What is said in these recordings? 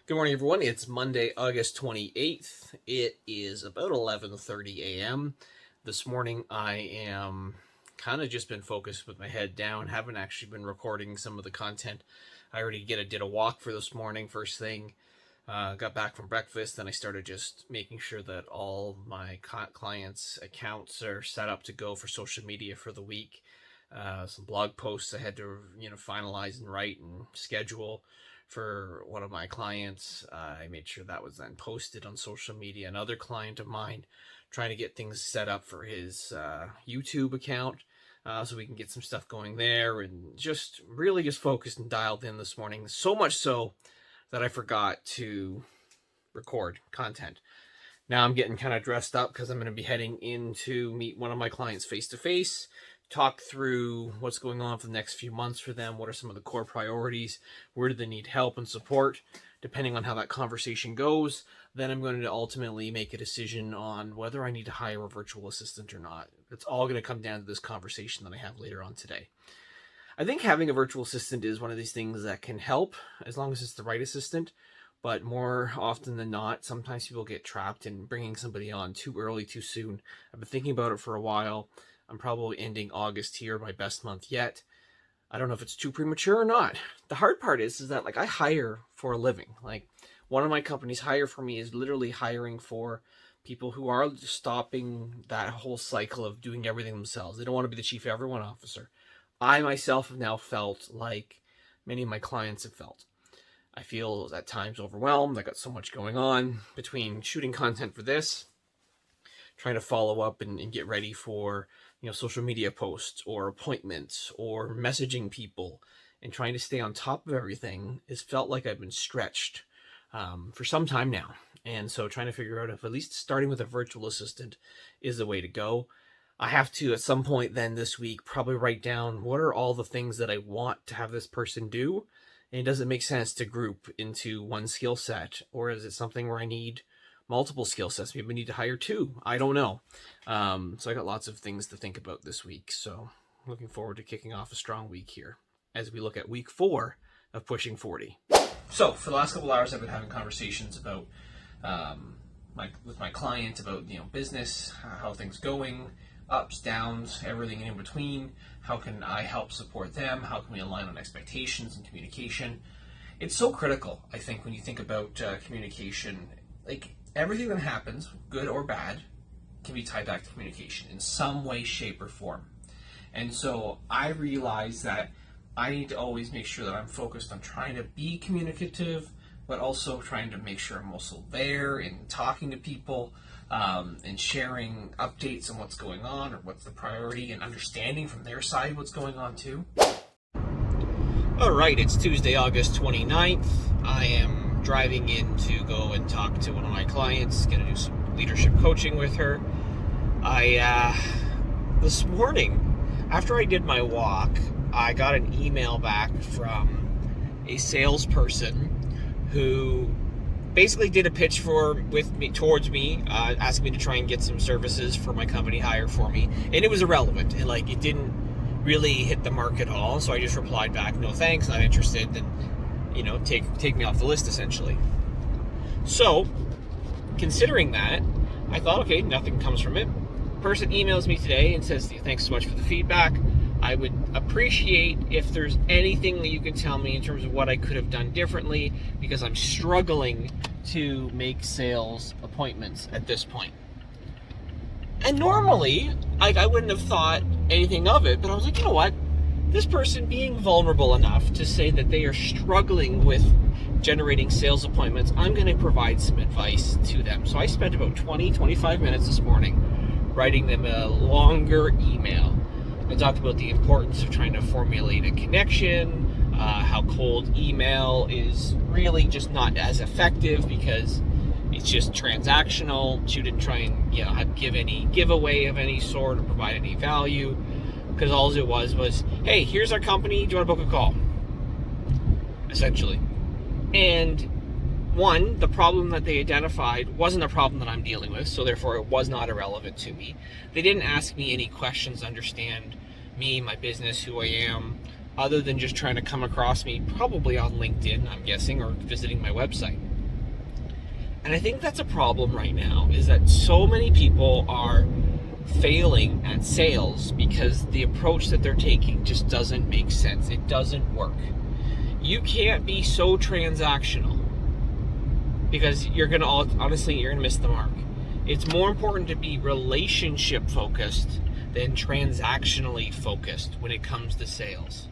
Good morning, everyone. It's Monday, August 28th. It is about 11:30 a.m. This morning, I am kind of just been focused with my head down. Haven't actually been recording some of the content. I already did a walk for this morning, first thing. Got back from breakfast, and I started just making sure that all my clients' accounts are set up to go for social media for the week. Some blog posts I had to, finalize and write and schedule for one of my clients. I made sure that was then posted on social media. Another client of mine, trying to get things set up for his YouTube account, so we can get some stuff going there, and just really just focused and dialed in this morning. So much so that I forgot to record content. Now I'm getting kind of dressed up because I'm going to be heading in to meet one of my clients face to face, talk through what's going on for the next few months for them. What are some of the core priorities? Where do they need help and support? Depending on how that conversation goes, then I'm going to ultimately make a decision on whether I need to hire a virtual assistant or not. It's all going to come down to this conversation that I have later on today. I think having a virtual assistant is one of these things that can help as long as it's the right assistant. But more often than not, sometimes people get trapped in bringing somebody on too early, too soon. I've been thinking about it for a while. I'm probably ending August here, my best month yet. I don't know if it's too premature or not. The hard part is that I hire for a living. One of my companies hire for me is literally hiring for people who are stopping that whole cycle of doing everything themselves. They don't want to be the chief everyone officer. I myself have now felt like many of my clients have felt. I feel at times overwhelmed. I got so much going on between shooting content for this, trying to follow up and get ready for social media posts or appointments or messaging people, and trying to stay on top of everything. It's felt like I've been stretched for some time now. And so trying to figure out if at least starting with a virtual assistant is the way to go. I have to, at some point then this week, probably write down what are all the things that I want to have this person do. And does it make sense to group into one skill set, or is it something where I need multiple skill sets? Maybe I need to hire two. I don't know. So I got lots of things to think about this week. So looking forward to kicking off a strong week here as we look at week 4 of Pushing 40. So for the last couple hours, I've been having conversations about with my client about business, how things going, ups, downs, everything in between. How can I help support them? How can we align on expectations and communication? It's so critical, I think, when you think about communication. Everything that happens, good or bad, can be tied back to communication in some way, shape, or form. And so I realize that I need to always make sure that I'm focused on trying to be communicative, but also trying to make sure I'm also there and talking to people, and sharing updates on what's going on or what's the priority, and understanding from their side what's going on too. All right, it's Tuesday, August 29th. I am driving in to go and talk to one of my clients, gonna do some leadership coaching with her. This morning, after I did my walk, I got an email back from a salesperson who basically did a pitch towards me, asking me to try and get some services for my company hire for me, and it was irrelevant. And it didn't really hit the mark at all. So I just replied back, no thanks, not interested, and take me off the list essentially. So considering that, I thought, okay, nothing comes from it. Person emails me today and says, thanks so much for the feedback. I would appreciate if there's anything that you can tell me in terms of what I could have done differently, because I'm struggling to make sales appointments at this point. And normally, I wouldn't have thought anything of it, but I was like, you know what? This person being vulnerable enough to say that they are struggling with generating sales appointments, I'm going to provide some advice to them. So I spent about 25 minutes this morning writing them a longer email. I talked about the importance of trying to formulate a connection, how cold email is really just not as effective because it's just transactional. She didn't try and give any giveaway of any sort or provide any value, because all it was, hey, here's our company, do you want to book a call? Essentially. And one, the problem that they identified wasn't a problem that I'm dealing with, so therefore it was not irrelevant to me. They didn't ask me any questions to understand me, my business, who I am, other than just trying to come across me probably on LinkedIn, I'm guessing, or visiting my website. And I think that's a problem right now, is that so many people are failing at sales because the approach that they're taking just doesn't make sense. It doesn't work. You can't be so transactional, because you're going to, honestly, you're going to miss the mark. It's more important to be relationship focused than transactionally focused when it comes to sales.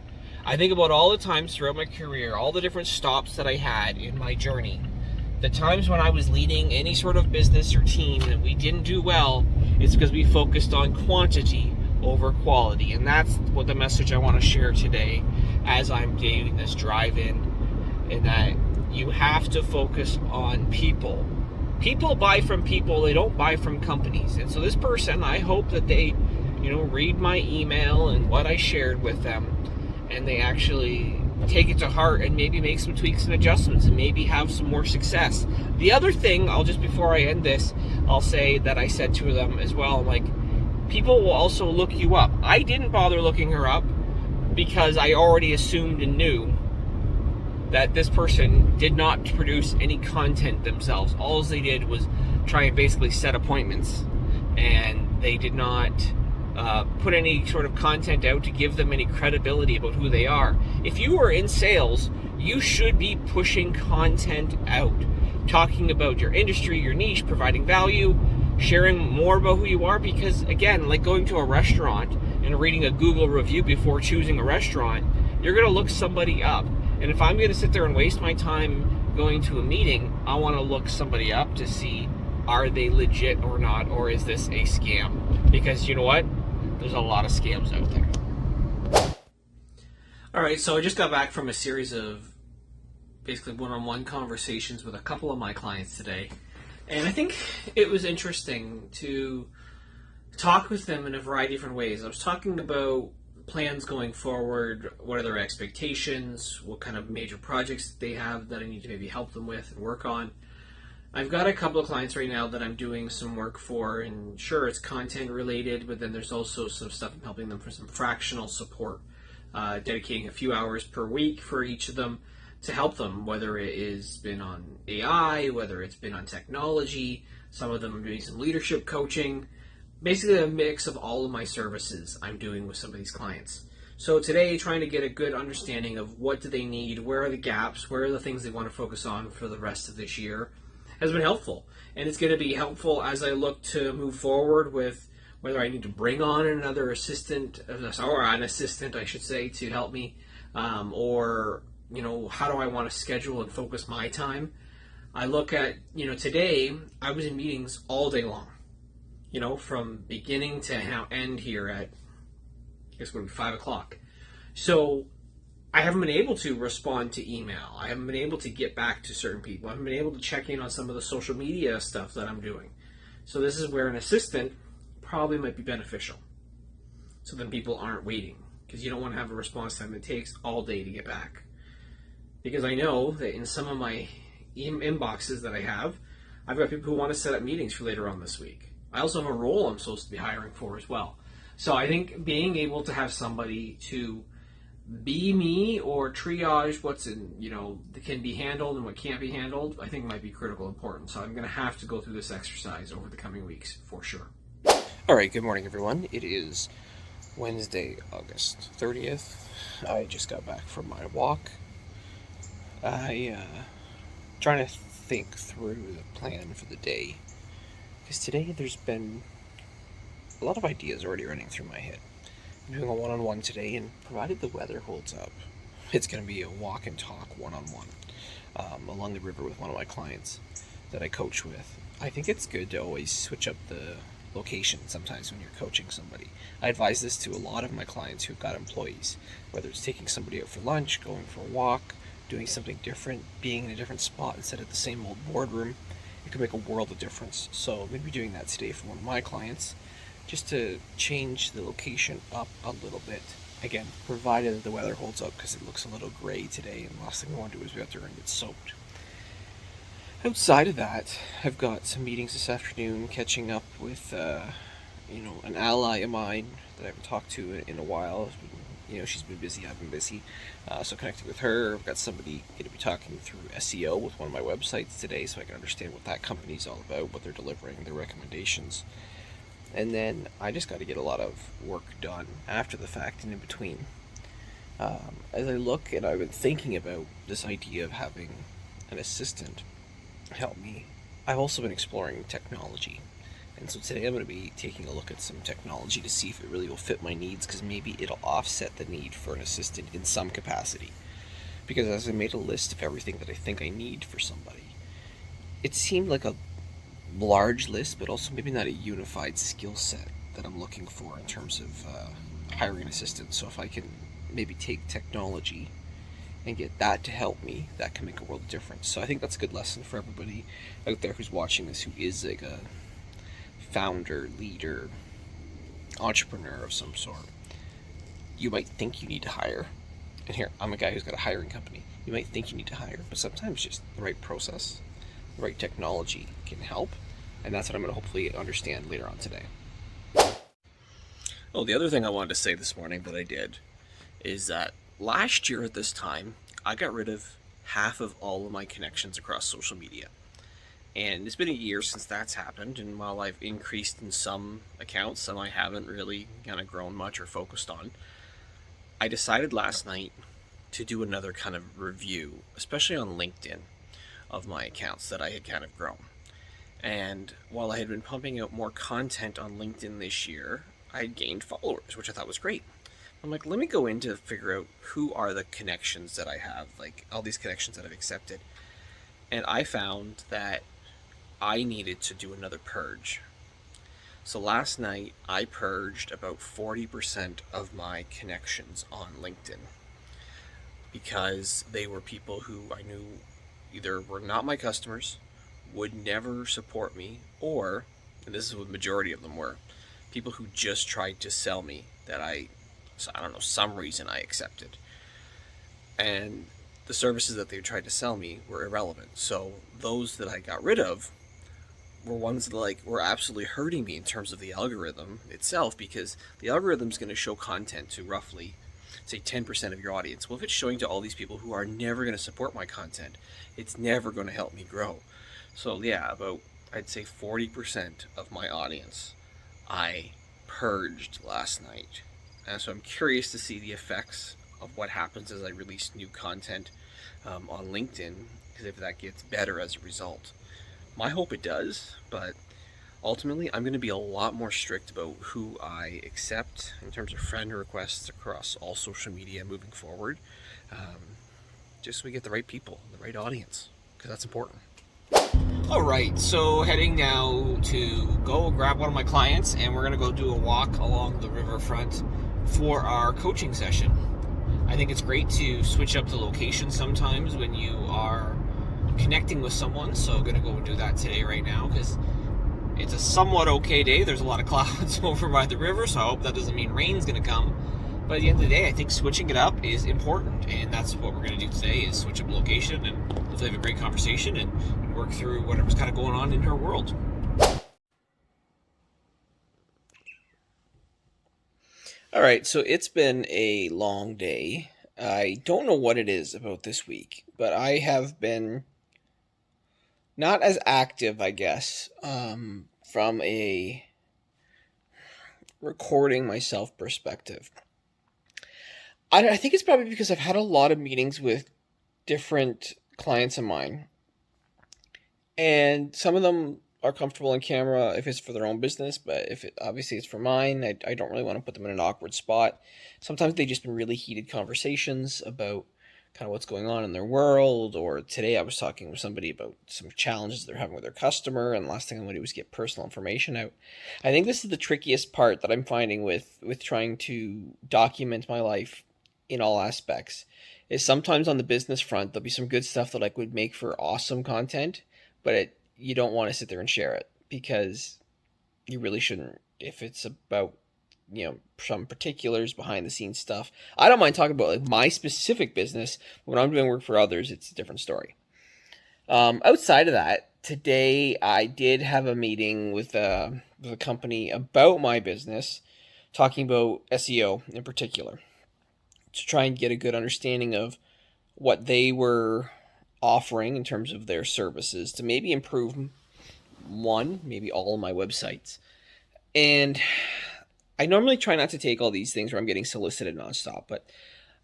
I think about all the times throughout my career, all the different stops that I had in my journey, the times when I was leading any sort of business or team that we didn't do well, it's because we focused on quantity over quality. And that's what the message I want to share today as I'm doing this drive-in, in that you have to focus on people. People buy from people, they don't buy from companies. And so this person, I hope that they, read my email and what I shared with them, and they actually take it to heart and maybe make some tweaks and adjustments and maybe have some more success. The other thing, before I end this, I'll say that I said to them as well, like, people will also look you up. I didn't bother looking her up because I already assumed and knew that this person did not produce any content themselves. All they did was try and basically set appointments, and they did not put any sort of content out to give them any credibility about who they are. If you are in sales, you should be pushing content out, talking about your industry, your niche, providing value, sharing more about who you are, because again, like going to a restaurant and reading a Google review before choosing a restaurant, you're going to look somebody up. And if I'm going to sit there and waste my time going to a meeting, I want to look somebody up to see, are they legit or not, or is this a scam? Because you know what? There's a lot of scams out there. All right, so I just got back from a series of basically one-on-one conversations with a couple of my clients today. And I think it was interesting to talk with them in a variety of different ways. I was talking about plans going forward, what are their expectations, what kind of major projects they have that I need to maybe help them with and work on. I've got a couple of clients right now that I'm doing some work for, and sure, it's content related, but then there's also some stuff I'm helping them for some fractional support, dedicating a few hours per week for each of them to help them, whether it has been on AI, whether it's been on technology. Some of them I'm doing some leadership coaching, basically a mix of all of my services I'm doing with some of these clients. So today, trying to get a good understanding of what do they need, where are the gaps, where are the things they want to focus on for the rest of this year, has been helpful. And it's going to be helpful as I look to move forward with whether I need to bring on another assistant, or an assistant, I should say, to help me, or, how do I want to schedule and focus my time? I look at, today I was in meetings all day long, from beginning to end here at, I guess, what would be 5 o'clock. So I haven't been able to respond to email. I haven't been able to get back to certain people. I haven't been able to check in on some of the social media stuff that I'm doing. So this is where an assistant probably might be beneficial. So then people aren't waiting, because you don't want to have a response time that takes all day to get back. Because I know that in some of my inboxes that I have, I've got people who want to set up meetings for later on this week. I also have a role I'm supposed to be hiring for as well. So I think being able to have somebody to be me or triage what's in, that can be handled and what can't be handled, I think might be critical important. So I'm going to have to go through this exercise over the coming weeks for sure. All right, good morning, everyone. It is Wednesday, August 30th. I just got back from my walk. Trying to think through the plan for the day, because today there's been a lot of ideas already running through my head. I'm doing a one-on-one today, and provided the weather holds up, it's going to be a walk and talk one-on-one along the river with one of my clients that I coach with. I think it's good to always switch up the location sometimes when you're coaching somebody. I advise this to a lot of my clients who've got employees, whether it's taking somebody out for lunch, going for a walk, doing something different, being in a different spot instead of the same old boardroom. It can make a world of difference. So I'm going to be doing that today for one of my clients, just to change the location up a little bit. Again, provided the weather holds up, because it looks a little gray today, and the last thing we want to do is be out there and get soaked. Outside of that, I've got some meetings this afternoon, catching up with an ally of mine that I haven't talked to in a while. she's been busy, I've been busy. So connecting with her, I've got somebody going to be talking through SEO with one of my websites today, so I can understand what that company's all about, what they're delivering, their recommendations. And then I just got to get a lot of work done after the fact and in between. As I look, and I've been thinking about this idea of having an assistant help me, I've also been exploring technology. And so today I'm going to be taking a look at some technology to see if it really will fit my needs, because maybe it'll offset the need for an assistant in some capacity. Because as I made a list of everything that I think I need for somebody, it seemed like a large list, but also maybe not a unified skill set that I'm looking for in terms of hiring an assistant. So if I can maybe take technology and get that to help me, that can make a world of difference. So I think that's a good lesson for everybody out there who's watching this, who is like a founder, leader, entrepreneur of some sort. You might think you need to hire, and here, I'm a guy who's got a hiring company. You might think you need to hire, but sometimes just the right process, the right technology can help, and that's what I'm going to hopefully understand later on today. Oh, the other thing I wanted to say this morning that I did is that last year at this time, I got rid of half of all of my connections across social media. And it's been a year since that's happened, and while I've increased in some accounts, some I haven't really kind of grown much or focused on, I decided last night to do another kind of review, especially on LinkedIn, of my accounts that I had kind of grown. And while I had been pumping out more content on LinkedIn this year, I had gained followers, which I thought was great. I'm like, let me go in to figure out who are the connections that I have, like all these connections that I've accepted. And I found that I needed to do another purge. So last night, I purged about 40% of my connections on LinkedIn, because they were people who I knew either were not my customers, would never support me, or, and this is what the majority of them were, people who just tried to sell me that I don't know, some reason I accepted. And the services that they tried to sell me were irrelevant. So those that I got rid of were ones that were absolutely hurting me in terms of the algorithm itself, because the algorithm's going to show content to roughly, say, 10% of your audience. Well, if it's showing to all these people who are never going to support my content, it's never going to help me grow. So yeah, about, I'd say 40% of my audience I purged last night. And so I'm curious to see the effects of what happens as I release new content on LinkedIn, because if that gets better as a result. My hope it does, but ultimately I'm going to be a lot more strict about who I accept in terms of friend requests across all social media moving forward, just so we get the right people, the right audience, because that's important. All right, so heading now to go grab one of my clients, and we're going to go do a walk along the riverfront for our coaching session. I think it's great to switch up the location sometimes when you are connecting with someone, so I'm going to go and do that today right now, because it's a somewhat okay day. There's a lot of clouds over by the river, so I hope that doesn't mean rain's going to come. But at the end of the day, I think switching it up is important, and that's what we're going to do today, is switch up location and hopefully have a great conversation and work through whatever's kind of going on in her world. All right, so it's been a long day. I don't know what it is about this week, but I have been not as active, I guess, from a recording myself perspective. I think it's probably because I've had a lot of meetings with different clients of mine, and some of them are comfortable on camera if it's for their own business, but if it obviously it's for mine, I don't really want to put them in an awkward spot. Sometimes they've just been really heated conversations about kind of what's going on in their world, or today I was talking with somebody about some challenges they're having with their customer, and the last thing I'm going to do is get personal information out. I think this is the trickiest part that I'm finding with trying to document my life in all aspects, is sometimes on the business front there'll be some good stuff that would make for awesome content, but you don't want to sit there and share it, because you really shouldn't. If it's about some particulars behind the scenes stuff, I don't mind talking about my specific business. When I'm doing work for others, it's a different story. Outside of that, today I did have a meeting with a company about my business, talking about SEO in particular. to try and get a good understanding of what they were offering in terms of their services to maybe improve one, maybe all of my websites. And I normally try not to take all these things where I'm getting solicited nonstop, but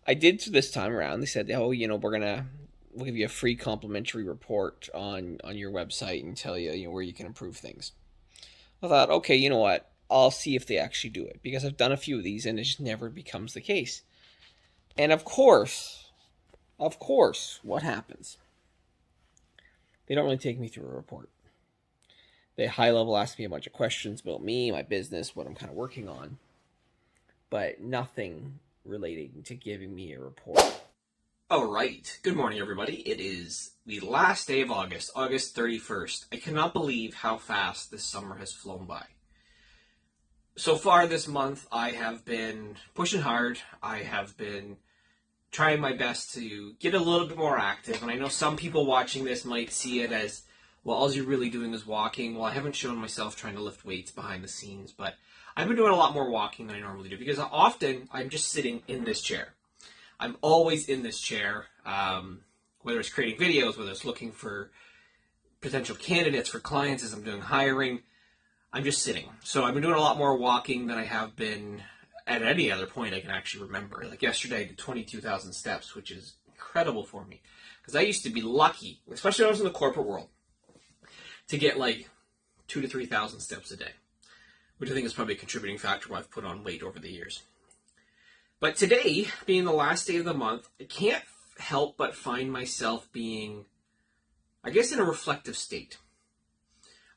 I did this time around. They said, "Oh, we'll give you a free complimentary report on your website and tell you, where you can improve things." I thought, okay, you know what? I'll see if they actually do it because I've done a few of these and it just never becomes the case. And of course, what happens? They don't really take me through a report. They high level ask me a bunch of questions about me, my business, what I'm kind of working on, but nothing relating to giving me a report. All right. Good morning, everybody. It is the last day of August, August 31st. I cannot believe how fast this summer has flown by. So far this month, I have been pushing hard. I have been trying my best to get a little bit more active. And I know some people watching this might see it as, well, all you're really doing is walking. Well, I haven't shown myself trying to lift weights behind the scenes, but I've been doing a lot more walking than I normally do because often I'm just sitting in this chair. I'm always in this chair, whether it's creating videos, whether it's looking for potential candidates for clients as I'm doing hiring. I'm just sitting. So I've been doing a lot more walking than I have been at any other point I can actually remember. Like yesterday, I did 22,000 steps, which is incredible for me. Because I used to be lucky, especially when I was in the corporate world, to get like 2,000 to 3,000 steps a day, which I think is probably a contributing factor why I've put on weight over the years. But today, being the last day of the month, I can't help but find myself being, I guess, in a reflective state.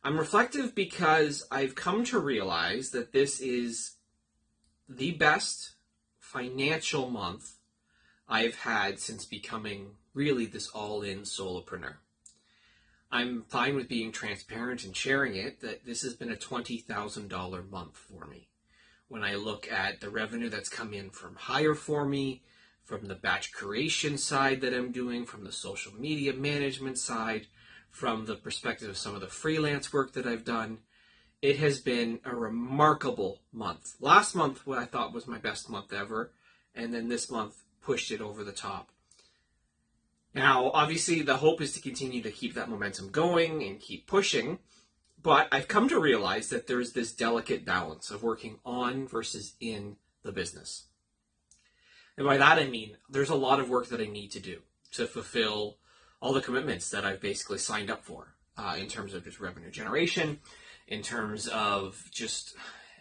I'm reflective because I've come to realize that this is the best financial month I've had since becoming really this all-in solopreneur. I'm fine with being transparent and sharing it, that this has been a $20,000 month for me. When I look at the revenue that's come in from Hire For Me, from the batch creation side that I'm doing, from the social media management side, from the perspective of some of the freelance work that I've done, it has been a remarkable month. Last month, what I thought was my best month ever, and then this month pushed it over the top. Now, obviously, the hope is to continue to keep that momentum going and keep pushing, but I've come to realize that there's this delicate balance of working on versus in the business. And by that I mean, there's a lot of work that I need to do to fulfill all the commitments that I've basically signed up for in terms of just revenue generation, in terms of just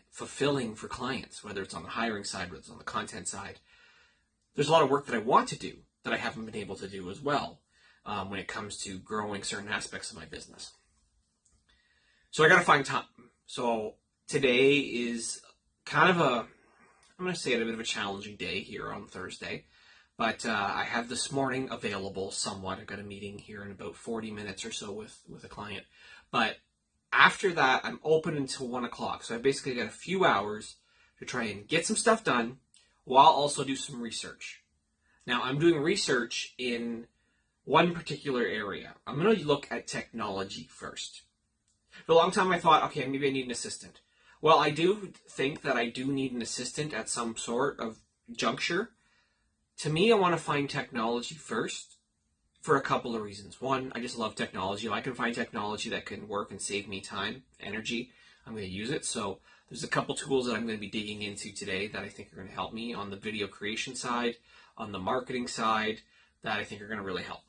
fulfilling for clients, whether it's on the hiring side, whether it's on the content side. There's a lot of work that I want to do that I haven't been able to do as well when it comes to growing certain aspects of my business. So I got to find time. So today is kind of I'm going to say it, a bit of a challenging day here on Thursday. But I have this morning available somewhat. I've got a meeting here in about 40 minutes or so with a client. But after that, I'm open until 1 o'clock. So I basically got a few hours to try and get some stuff done while also do some research. Now, I'm doing research in one particular area. I'm going to look at technology first. For a long time, I thought, okay, maybe I need an assistant. Well, I do think that I do need an assistant at some sort of juncture. To me, I want to find technology first for a couple of reasons. One, I just love technology. If I can find technology that can work and save me time, energy, I'm going to use it. So there's a couple tools that I'm going to be digging into today that I think are going to help me on the video creation side, on the marketing side, that I think are going to really help.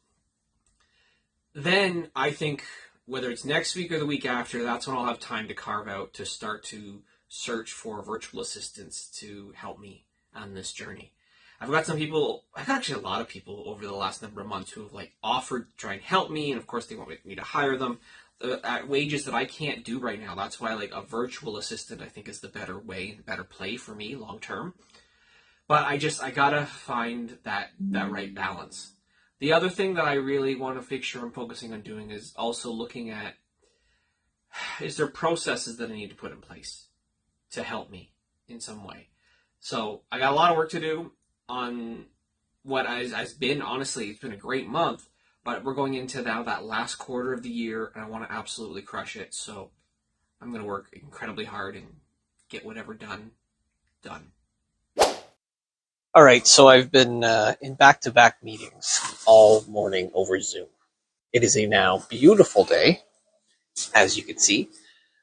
Then I think whether it's next week or the week after, that's when I'll have time to carve out to start to search for virtual assistants to help me on this journey. I've got actually a lot of people over the last number of months who have offered to try and help me, and of course they want me to hire them at wages that I can't do right now. That's why a virtual assistant I think is the better way and better play for me long term. But I gotta find that right balance. The other thing that I really want to make sure I'm focusing on doing is also looking at, is there processes that I need to put in place to help me in some way? So I got a lot of work to do on what has been, honestly, it's been a great month, but we're going into now that last quarter of the year, and I want to absolutely crush it. So I'm going to work incredibly hard and get whatever done. All right, so I've been in back-to-back meetings all morning over Zoom. It is a now beautiful day, as you can see,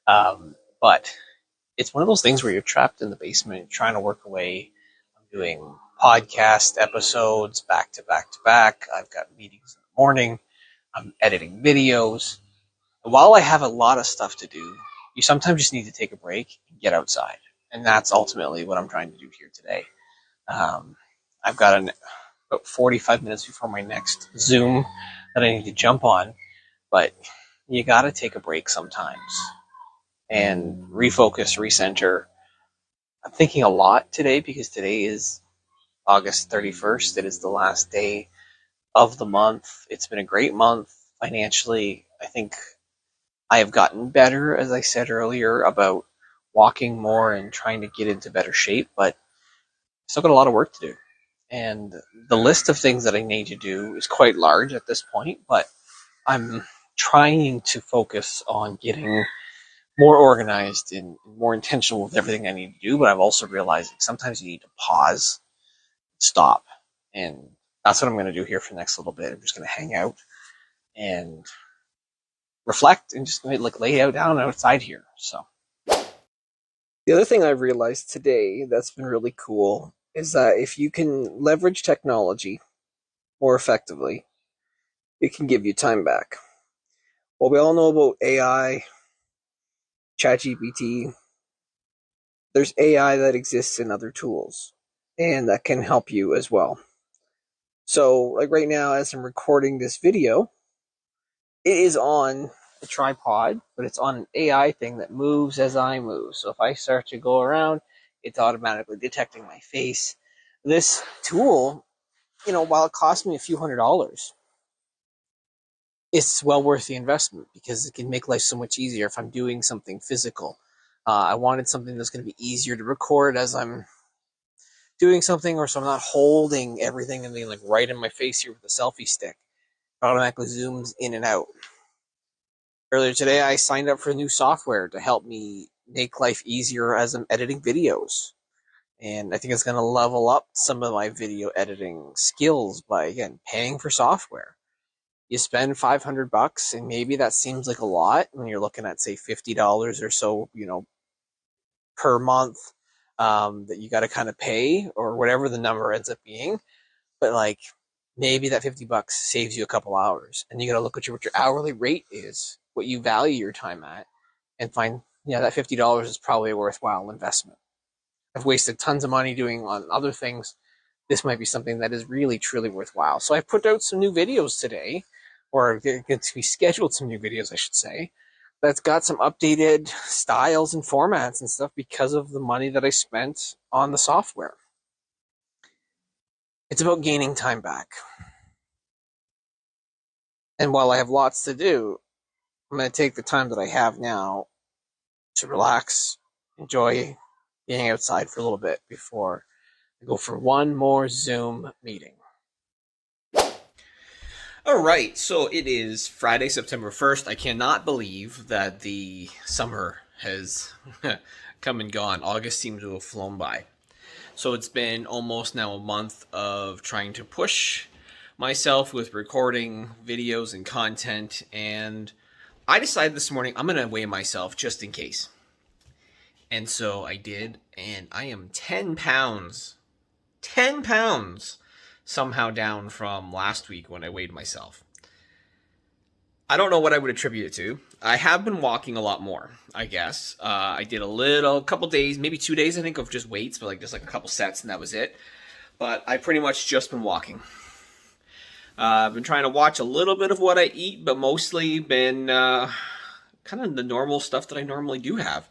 but it's one of those things where you're trapped in the basement trying to work away. I'm doing podcast episodes back to back to back. I've got meetings in the morning. I'm editing videos. And while I have a lot of stuff to do, you sometimes just need to take a break and get outside. And that's ultimately what I'm trying to do here today. Um, I've got about 45 minutes before my next Zoom that I need to jump on, but you got to take a break sometimes and refocus, recenter. I'm thinking a lot today because today is August 31st. It is the last day of the month. It's been a great month financially. I think I have gotten better, as I said earlier, about walking more and trying to get into better shape, but still got a lot of work to do. And the list of things that I need to do is quite large at this point, but I'm trying to focus on getting more organized and more intentional with everything I need to do. But I've also realized that sometimes you need to pause, stop, and that's what I'm going to do here for the next little bit. I'm just going to hang out and reflect and just like lay out down outside here. So the other thing I've realized today that's been really cool is that if you can leverage technology more effectively, it can give you time back. Well, we all know about AI, ChatGPT. There's AI that exists in other tools, and that can help you as well. So, like right now, as I'm recording this video, it is on a tripod, but it's on an AI thing that moves as I move. So if I start to go around, it's automatically detecting my face. This tool, while it cost me a few $100s, it's well worth the investment because it can make life so much easier if I'm doing something physical. I wanted something that's going to be easier to record as I'm doing something, or so I'm not holding everything and being like right in my face here with the selfie stick. It automatically zooms in and out. Earlier today, I signed up for new software to help me make life easier as I'm editing videos. And I think it's going to level up some of my video editing skills by, again, paying for software. You spend $500, and maybe that seems like a lot when you're looking at, say, $50 or so, per month, that you got to kind of pay, or whatever the number ends up being. But like, maybe that $50 saves you a couple hours, and you got to look at what your hourly rate is, what you value your time at, and find, yeah, that $50 is probably a worthwhile investment. I've wasted tons of money doing on other things. This might be something that is really, truly worthwhile. So I put out some new videos today, or we scheduled some new videos, I should say, that's got some updated styles and formats and stuff because of the money that I spent on the software. It's about gaining time back. And while I have lots to do, I'm going to take the time that I have now to relax, enjoy being outside for a little bit before I go for one more Zoom meeting. All right, so it is Friday, September 1st. I cannot believe that the summer has come and gone. August seems to have flown by. So it's been almost now a month of trying to push myself with recording videos and content, and I decided this morning I'm going to weigh myself just in case. And so I did, and I am 10 pounds, 10 pounds somehow down from last week when I weighed myself. I don't know what I would attribute it to. I have been walking a lot more, I guess. I did a couple days, maybe 2 days, I think, of just weights, but just like a couple sets, and that was it. But I pretty much just been walking. I've been trying to watch a little bit of what I eat, but mostly been kind of the normal stuff that I normally do have.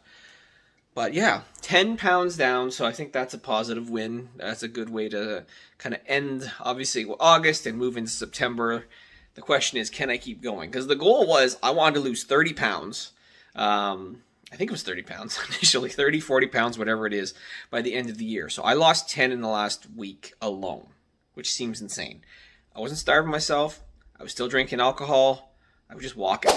But yeah, 10 pounds down, so I think that's a positive win. That's a good way to kind of end, obviously, August and move into September. The question is, can I keep going? Because the goal was I wanted to lose 30 pounds. I think it was 30 pounds initially, 30, 40 pounds, whatever it is, by the end of the year. So I lost 10 in the last week alone, which seems insane. I wasn't starving myself. I was still drinking alcohol. I was just walking.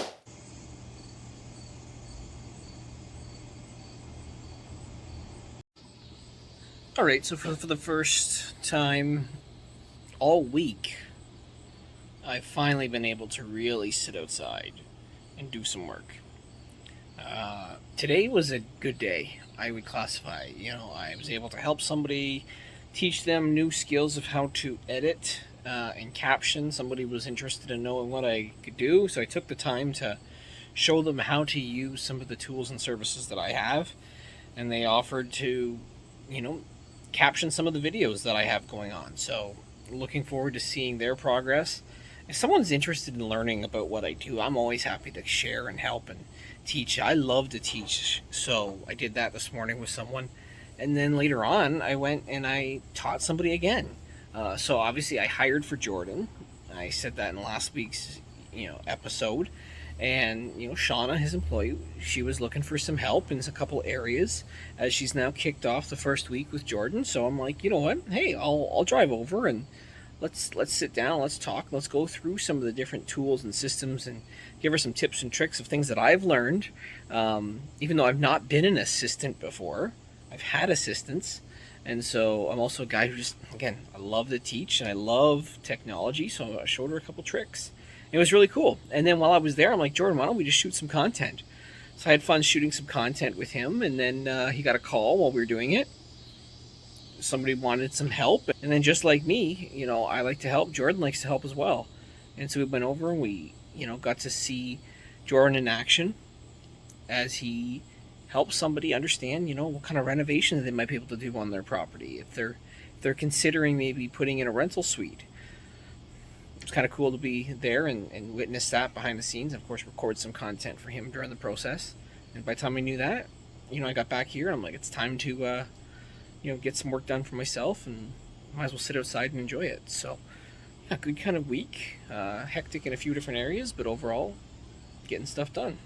All right, so for the first time all week, I've finally been able to really sit outside and do some work. Today was a good day, I would classify. I was able to help somebody, teach them new skills of how to edit and caption. Somebody was interested in knowing what I could do, so I took the time to show them how to use some of the tools and services that I have, and they offered to, caption some of the videos that I have going on. So looking forward to seeing their progress. If someone's interested in learning about what I do, I'm always happy to share and help and teach. I love to teach, so I did that this morning with someone, and then later on I went and I taught somebody again. So obviously I hired for Jordan. I said that in last week's episode, and Shauna, his employee, she was looking for some help in a couple areas as she's now kicked off the first week with Jordan. So I'm like, you know what, hey, I'll drive over and let's sit down, let's talk, let's go through some of the different tools and systems and give her some tips and tricks of things that I've learned. Even though I've not been an assistant before, I've had assistants. And so I'm also a guy who just, again, I love to teach and I love technology. So I showed her a couple tricks. It was really cool. And then while I was there, I'm like, Jordan, why don't we just shoot some content? So I had fun shooting some content with him. And then he got a call while we were doing it. Somebody wanted some help, and then just like me, I like to help. Jordan likes to help as well, and so we went over and we, got to see Jordan in action as he helps somebody understand, what kind of renovations they might be able to do on their property if they're considering maybe putting in a rental suite. It's kind of cool to be there and witness that behind the scenes. Of course, record some content for him during the process. And by the time I knew that, I got back here and I'm like, it's time to get some work done for myself, and might as well sit outside and enjoy it. So, yeah, good kind of week. Hectic in a few different areas, but overall, getting stuff done.